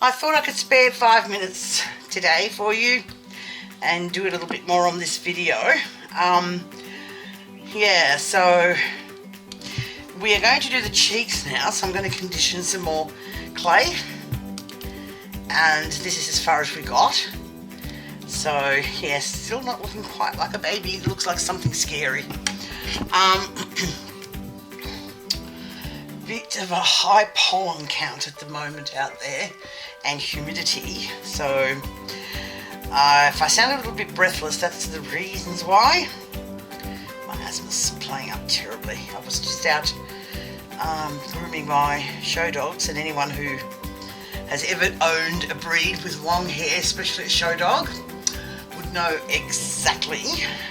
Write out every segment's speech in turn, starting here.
I thought I could spare 5 minutes today for you and do a little bit more on this video. Yeah, so we are going to do the cheeks now, so I'm going to condition some more clay, and this is as far as we got. So yes, still not looking quite like a baby, it looks like something scary. Bit of a high pollen count at the moment out there, and humidity, so if I sound a little bit breathless, that's the reasons why. My asthma's playing up terribly. I was just out grooming my show dogs, and anyone who has ever owned a breed with long hair, especially a show dog, would know exactly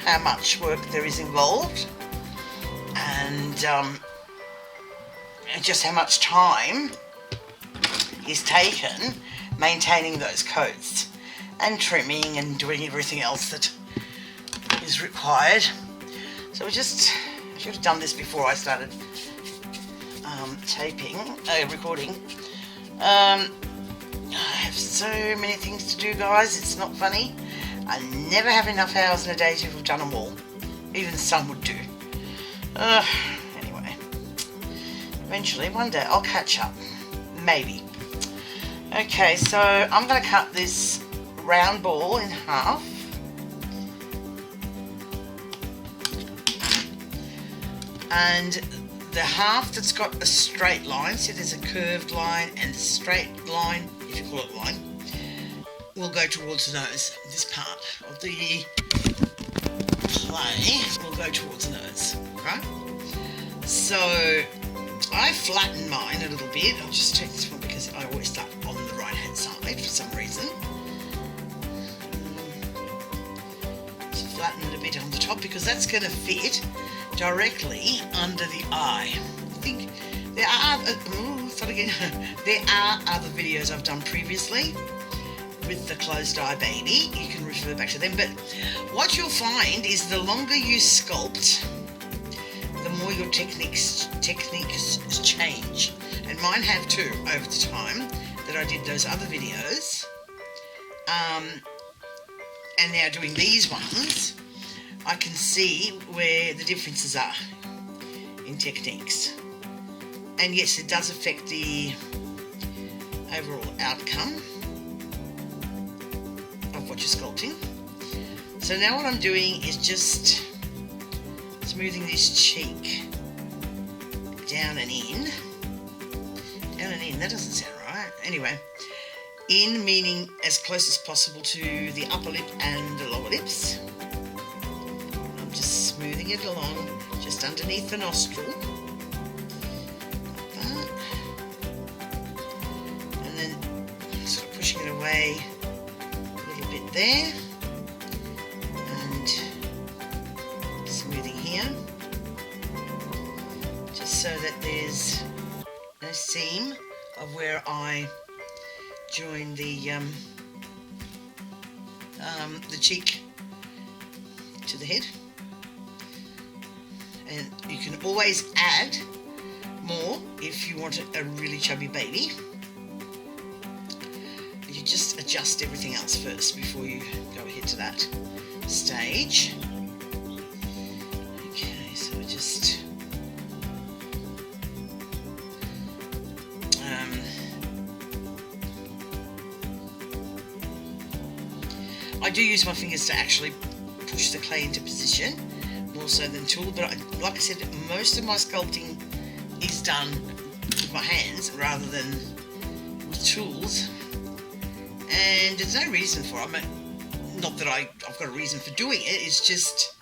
how much work there is involved, and just how much time is taken maintaining those coats and trimming and doing everything else that is required. So I should have done this before I started recording. I have so many things to do, guys, it's not funny. I never have enough hours in a day to have done them all. Even some would do. Anyway, eventually one day I'll catch up, maybe. Okay, so I'm going to cut this round ball in half. And the half that's got a straight line, so there's a curved line and a straight line, if you call it line, will go towards the nose. This part of the clay will go towards the nose, right? So I flatten mine a little bit. I'll just take this one because I always start on the right hand side for some reason. So flatten it a bit on the top because that's going to fit directly under the eye. I think there are there are other videos I've done previously with the closed eye baby. You can refer back to them, but what you'll find is the longer you sculpt, the more your techniques change, and mine have too over the time that I did those other videos, and now doing these ones, I can see where the differences are in techniques. And yes, it does affect the overall outcome of what you're sculpting. So now what I'm doing is just smoothing this cheek down and in. Down and in, that doesn't sound right. Anyway, in meaning as close as possible to the upper lip and the lower lips. I'm just smoothing it along just underneath the nostril. Like that. And then sort of pushing it away a little bit there. And smoothing here. Just so that there's no seam of where I join the cheek to the head. And you can always add more if you want a really chubby baby. You just adjust everything else first before you go ahead to that stage. Okay, so we just I do use my fingers to actually push the clay into position, more so than tool, but like I said, most of my sculpting is done with my hands rather than with tools, and there's no reason for it. I mean, not that I've got a reason for doing it, it's just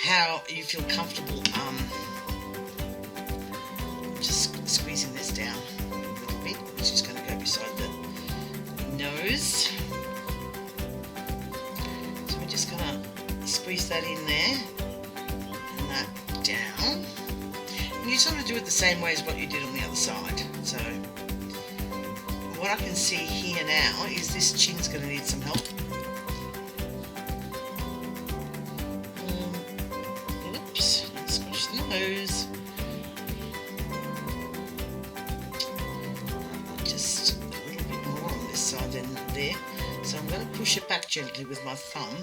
how you feel comfortable. Just squeezing this down a little bit, which is going to go beside the nose. Just gonna squeeze that in there and that down, and you sort of do it the same way as what you did on the other side. So what I can see here now is this chin's going to need some help. Oops, let's squish the nose. Just a little bit more on there. So I'm going to push it back gently with my thumb.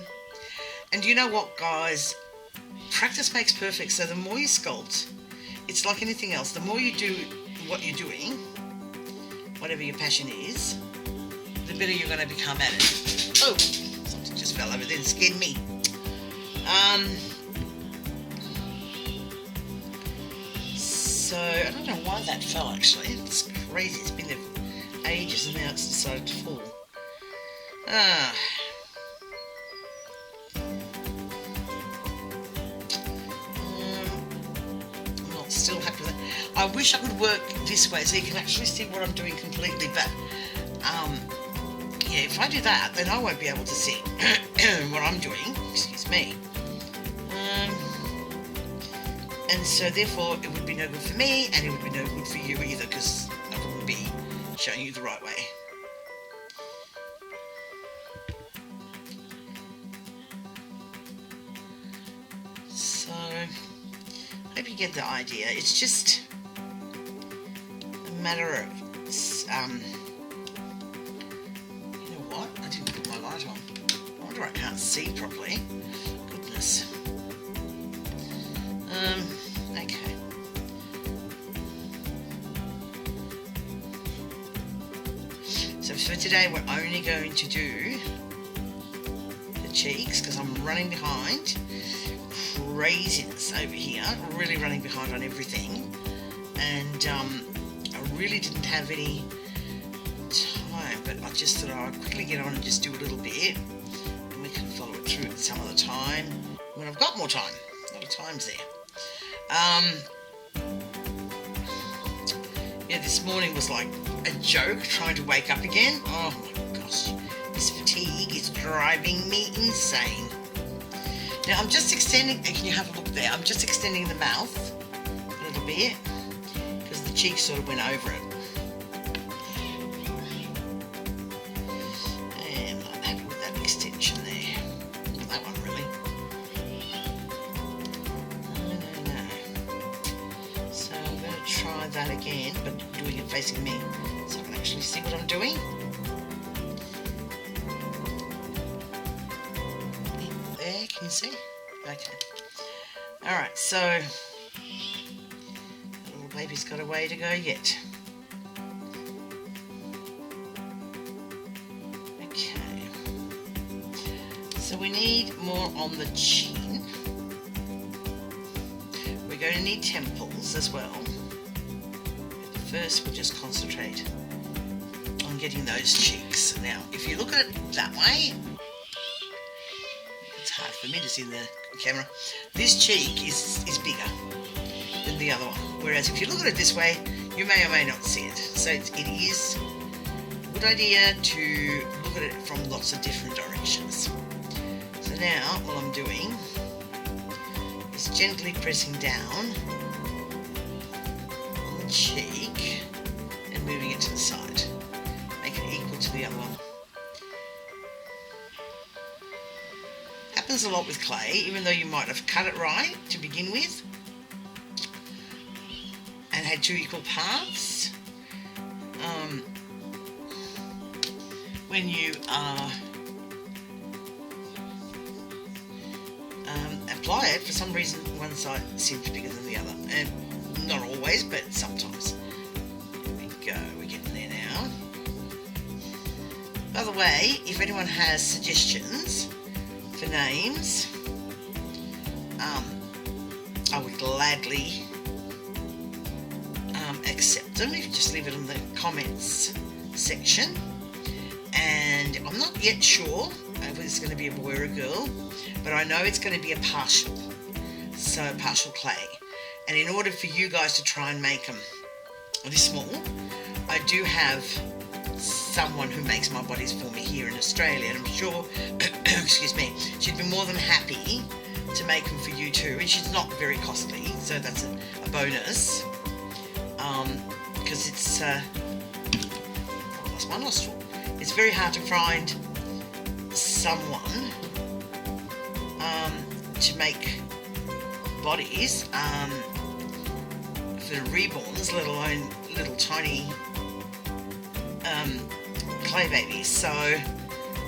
And you know what, guys? Practice makes perfect. So the more you sculpt, it's like anything else. The more you do what you're doing, whatever your passion is, the better you're going to become at it. Oh, something just fell over there and scared me. So I don't know why that fell actually. It's crazy. It's been there for ages and now it's decided to fall. I'm not still happy with that. I wish I could work this way so you can actually see what I'm doing completely, but yeah, if I do that, then I won't be able to see what I'm doing. Excuse me. And so therefore it would be no good for me and it would be no good for you either, because I wouldn't be showing you the right way. So I hope you get the idea. It's just a matter of you know what? I didn't put my light on. I wonder I can't see properly. Goodness. Okay. So for today we're only going to do the cheeks because I'm running behind. Craziness over here, really running behind on everything, and I really didn't have any time, but I just thought I'd quickly get on and just do a little bit and we can follow it through some other time when I've got more time. A lot of time's there. Yeah, this morning was like a joke trying to wake up again. Oh my gosh, this fatigue is driving me insane. Now I'm just extending, can you have a look there? I'm just extending the mouth a little bit because the cheek sort of went over it. And I'm not happy with that extension there. Not that one really. No. So I'm going to try that again, but doing it facing me so I can actually see what I'm doing. There, can you see? Okay. Alright, so the little baby's got a way to go yet. Okay. So we need more on the chin. We're going to need temples as well. But first we'll just concentrate on getting those cheeks. Now, if you look at it that way, it's hard for me to see the camera. This cheek is bigger than the other one, whereas if you look at it this way, you may or may not see it. So it is a good idea to look at it from lots of different directions. So now what I'm doing is gently pressing down on the cheek and moving it to the side, make it equal to the other one. Happens a lot with clay, even though you might have cut it right to begin with and had two equal parts. When you apply it, for some reason one side seems bigger than the other, and not always, but sometimes. There we go, we're getting there now. By the way, if anyone has suggestions for names, I would gladly accept them if you just leave it in the comments section. And I'm not yet sure whether it's going to be a boy or a girl, but I know it's going to be a partial, so partial clay. And in order for you guys to try and make them this small, I do have someone who makes my bodies for me here in Australia, and I'm sure excuse me, she'd be more than happy to make them for you too, and she's not very costly, so that's a bonus, because it's I lost my nostril. It's very hard to find someone to make bodies for reborns, let alone little tiny clay babies. So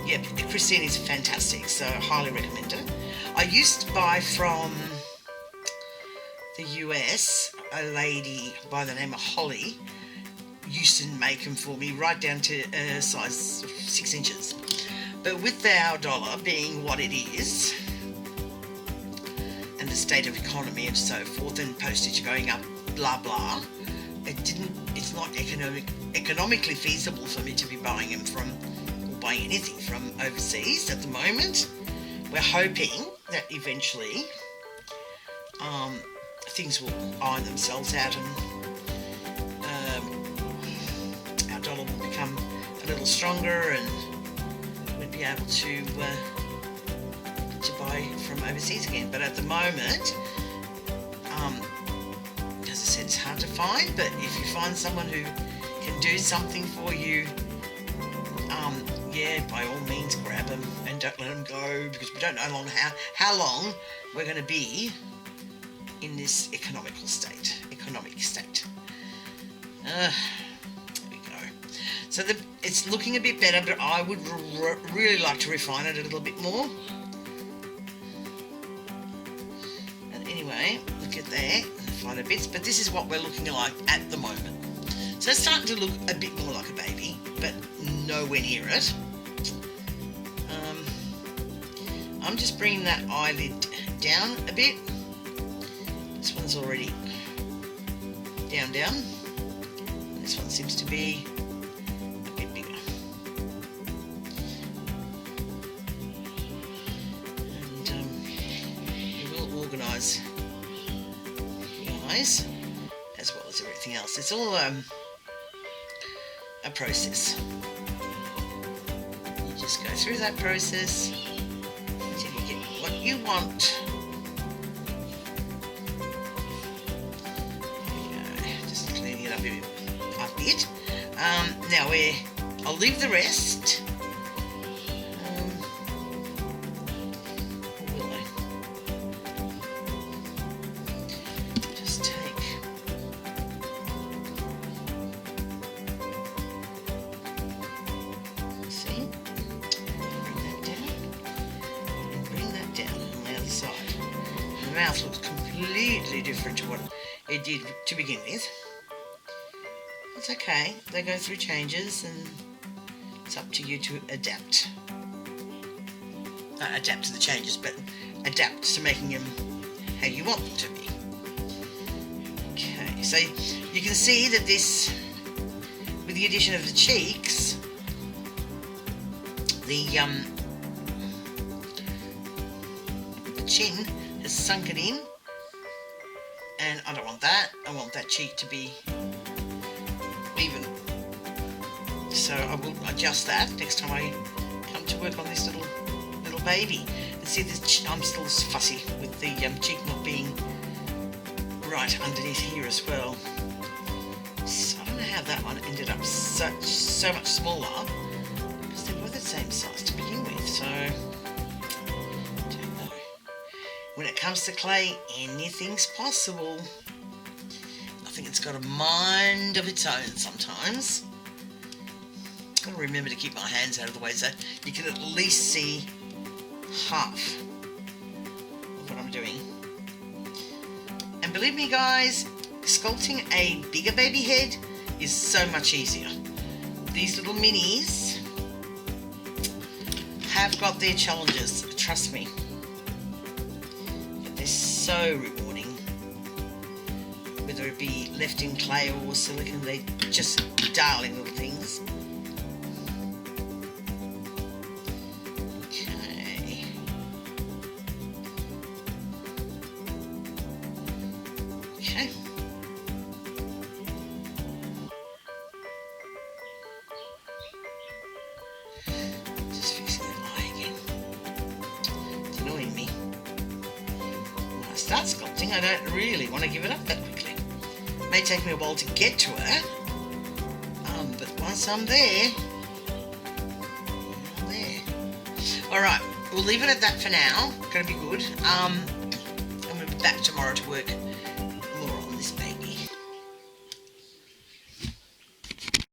yeah, Christine is fantastic, so highly recommend it. I used to buy from the US, a lady by the name of Holly used to make them for me right down to size 6 inches. But with our dollar being what it is, and the state of economy and so forth, and postage going up, blah blah, it's not economically feasible for me to be buying them from, or buying anything from overseas at the moment. We're hoping that eventually things will iron themselves out and our dollar will become a little stronger and we'll be able to buy from overseas again. But at the moment, as I said, it's hard to find, but if you find someone who can do something for you, yeah, by all means grab them and don't let them go, because we don't know how long we're going to be in this economic state. There we go. So it's looking a bit better, but I would really like to refine it a little bit more. And anyway, look at there, finer bits, but this is what we're looking like at the moment. So it's starting to look a bit more like a baby, but nowhere near it. I'm just bringing that eyelid down a bit. This one's already down. And this one seems to be a bit bigger. And we will organise the eyes as well as everything else. It's all a process. You just go through that process until you get what you want. Now I'll leave the rest. Or will I? Just take. See? Bring that down on the other side. The mouth looks completely different to what it did to begin with. It's okay, they go through changes and it's up to you to adapt. Not adapt to the changes, but adapt to making them how you want them to be. Okay, so you can see that this, with the addition of the cheeks, the chin has sunken in, and I don't want that. I want that cheek to be even. So I will adjust that next time I come to work on this little baby. And see, this, I'm still fussy with the cheek not being right underneath here as well. So I don't know how that one ended up so much smaller, because they were the same size to begin with. So I don't know. When it comes to clay, anything's possible. I think it's got a mind of its own sometimes. I've got to remember to keep my hands out of the way so you can at least see half of what I'm doing. And believe me guys, sculpting a bigger baby head is so much easier. These little minis have got their challenges, trust me. But they're so rewarding. Whether it be left in clay or silicone, they're just darling little things. Okay. Okay. Just fixing that eye again. It's annoying me. When I start sculpting, I don't really want to give it up that quickly. It may take me a while to get to her, but once I'm there, I'm there. Alright, we'll leave it at that for now. Gonna be good. I'm gonna be back tomorrow to work